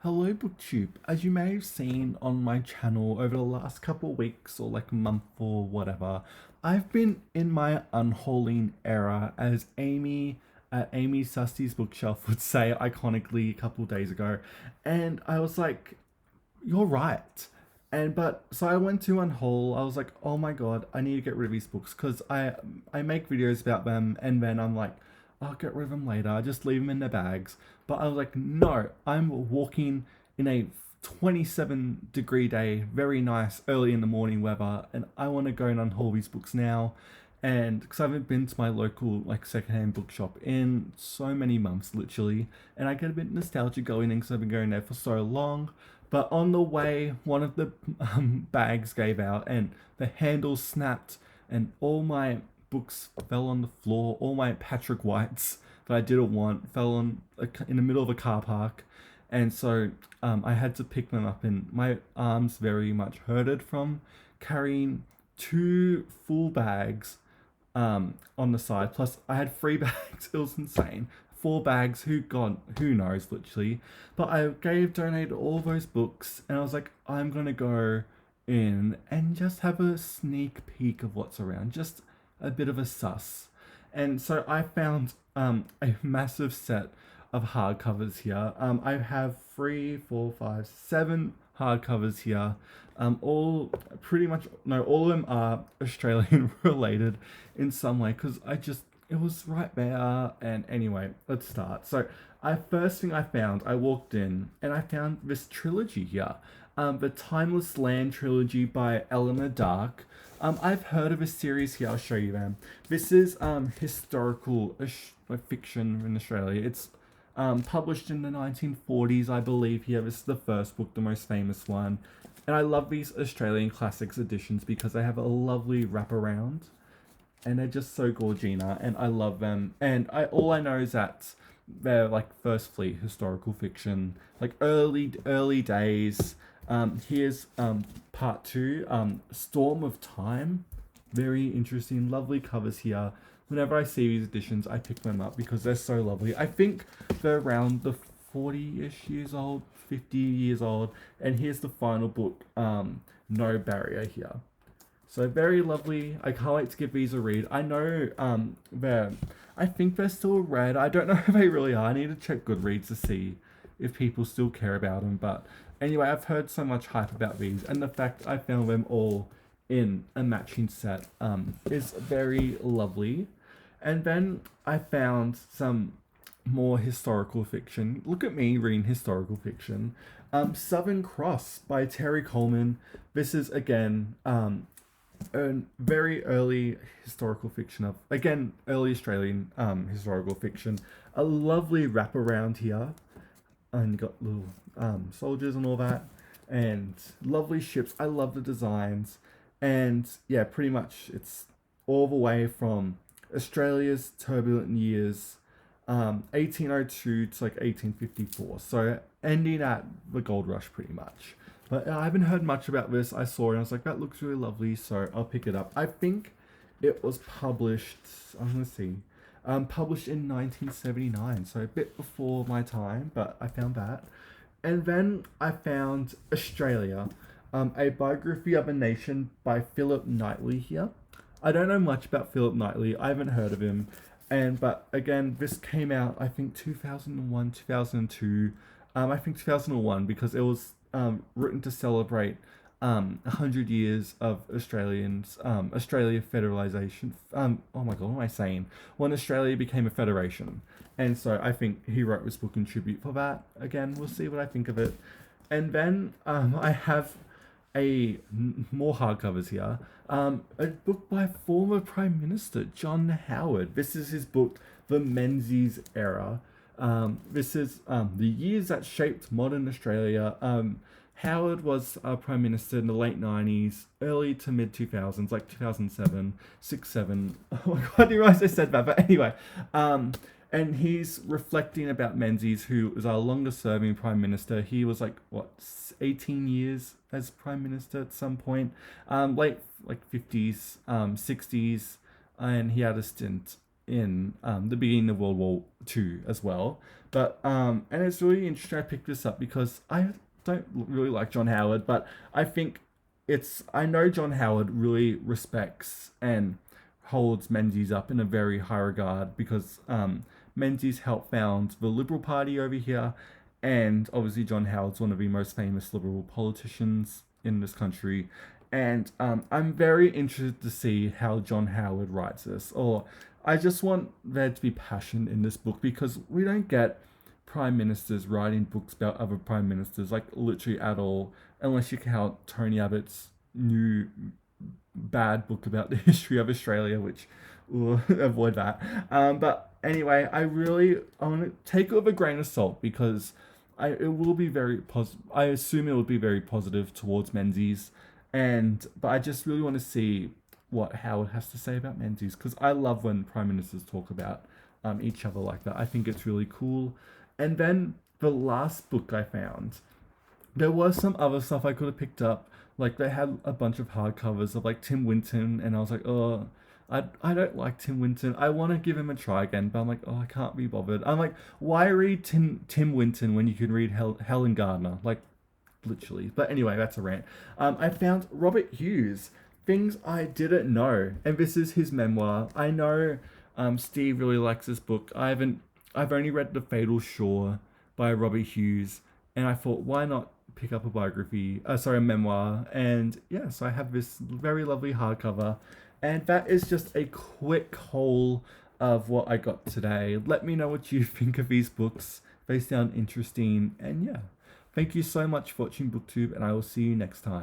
Hello, BookTube. As you may have seen on my channel over the last couple of weeks or like a month or whatever, I've been in my unholing era, as Amy at Amy Susty's Bookshelf would say iconically a couple of days ago. And I was like, you're right. But so I went to Unhaul. I was like, oh my god, I need to get rid of these books because I make videos about them, and then I'm like, I'll get rid of them later. I just leave them in their bags. But I was like, no, I'm walking in a 27-degree day, very nice early in the morning weather, and I want to go and unhaul these books now. And because I haven't been to my local like secondhand bookshop in so many months, literally, and I get a bit nostalgic going in because I've been going there for so long. But on the way, one of the bags gave out, and the handle snapped, and all my books fell on the floor. All my Patrick Whites that I didn't want fell in the middle of a car park, and so I had to pick them up, and my arms very much hurted from carrying two full bags on the side. Plus, I had three bags. It was insane. Four bags. Who knows, literally. But I donated all those books, and I was like, I'm gonna go in and just have a sneak peek of what's around, just a bit of a suss. And so I found a massive set of hardcovers here. I have three, four, five, seven hardcovers here. All pretty much no, all of them are Australian related in some way because it was right there. And anyway, let's start. So I first thing I found, I walked in and I found this trilogy here, the Timeless Land trilogy by Eleanor Dark. I've heard of a series here. I'll show you them. This is historical fiction in Australia. It's published in the 1940s, I believe. Here, this is the first book, the most famous one. And I love these Australian classics editions because they have a lovely wraparound, and they're just so gorgina, and I love them. And all I know is that they're like first fleet historical fiction, like early days. Here's part two, Storm of Time. Very interesting, lovely covers here. Whenever I see these editions, I pick them up because they're so lovely. I think they're around the 40-ish years old, 50 years old. And here's the final book, No Barrier here. So very lovely. I can't wait to give these a read. I know I think they're still read. I don't know if they really are. I need to check Goodreads to see if people still care about them. But anyway, I've heard so much hype about these, and the fact I found them all in a matching set is very lovely. And then I found some more historical fiction. Look at me reading historical fiction. Southern Cross by Terry Coleman. This is again a very early historical fiction of again early Australian historical fiction. A lovely wraparound here, and you got little soldiers and all that, and lovely ships. I love the designs, and yeah, pretty much it's all the way from Australia's turbulent years, 1802 to like 1854. So ending at the gold rush pretty much. But I haven't heard much about this. I saw it and I was like, that looks really lovely, so I'll pick it up. I think it was published, I'm going to see, published in 1979, so a bit before my time, but I found that. And then I found Australia, a biography of a nation by Philip Knightley here. I don't know much about Philip Knightley. I haven't heard of him. But again, this came out I think 2001, 2002. I think 2001 because it was written to celebrate 100 years of Australia federalization. Oh my god, what am I saying? When Australia became a federation. And so I think he wrote this book in tribute for that. Again, we'll see what I think of it. And then I have more hardcovers here. A book by former Prime Minister John Howard. This is his book, The Menzies Era. This is the years that shaped modern Australia. Howard was Prime Minister in the late 90s, early to mid 2000s, like 2007, 6, 7. Oh my god, I didn't realize I said that, but anyway. And he's reflecting about Menzies, who was our longest serving Prime Minister. He was like, what, 18 years as Prime Minister at some point, late like 50s, 60s, and he had a stint in the beginning of World War II as well. But and it's really interesting. I picked this up because I don't really like John Howard, but I think I know John Howard really respects and holds Menzies up in a very high regard because Menzies helped found the Liberal Party over here, and obviously John Howard's one of the most famous Liberal politicians in this country. And I'm very interested to see how John Howard writes this. Or I just want there to be passion in this book because we don't get prime ministers writing books about other prime ministers, like literally at all, unless you count Tony Abbott's new bad book about the history of Australia, which we'll avoid that. But anyway, I want to take it with a grain of salt because it will be very positive. I assume it will be very positive towards Menzies, but I just really want to see what Howard has to say about Menzies because I love when prime ministers talk about each other like that. I think it's really cool. And then the last book I found, there was some other stuff I could have picked up. Like they had a bunch of hardcovers of like Tim Winton, and I was like, oh, I don't like Tim Winton. I want to give him a try again, but I'm like, oh, I can't be bothered. I'm like, why read Tim Winton when you can read Helen Gardner? Like, literally. But anyway, that's a rant. I found Robert Hughes, Things I Didn't Know, and this is his memoir. I know Steve really likes this book. I've only read The Fatal Shore by Robert Hughes, and I thought, why not pick up a biography, a memoir, and yeah, so I have this very lovely hardcover, and that is just a quick haul of what I got today. Let me know what you think of these books. They sound interesting, and yeah, thank you so much for watching BookTube, and I will see you next time.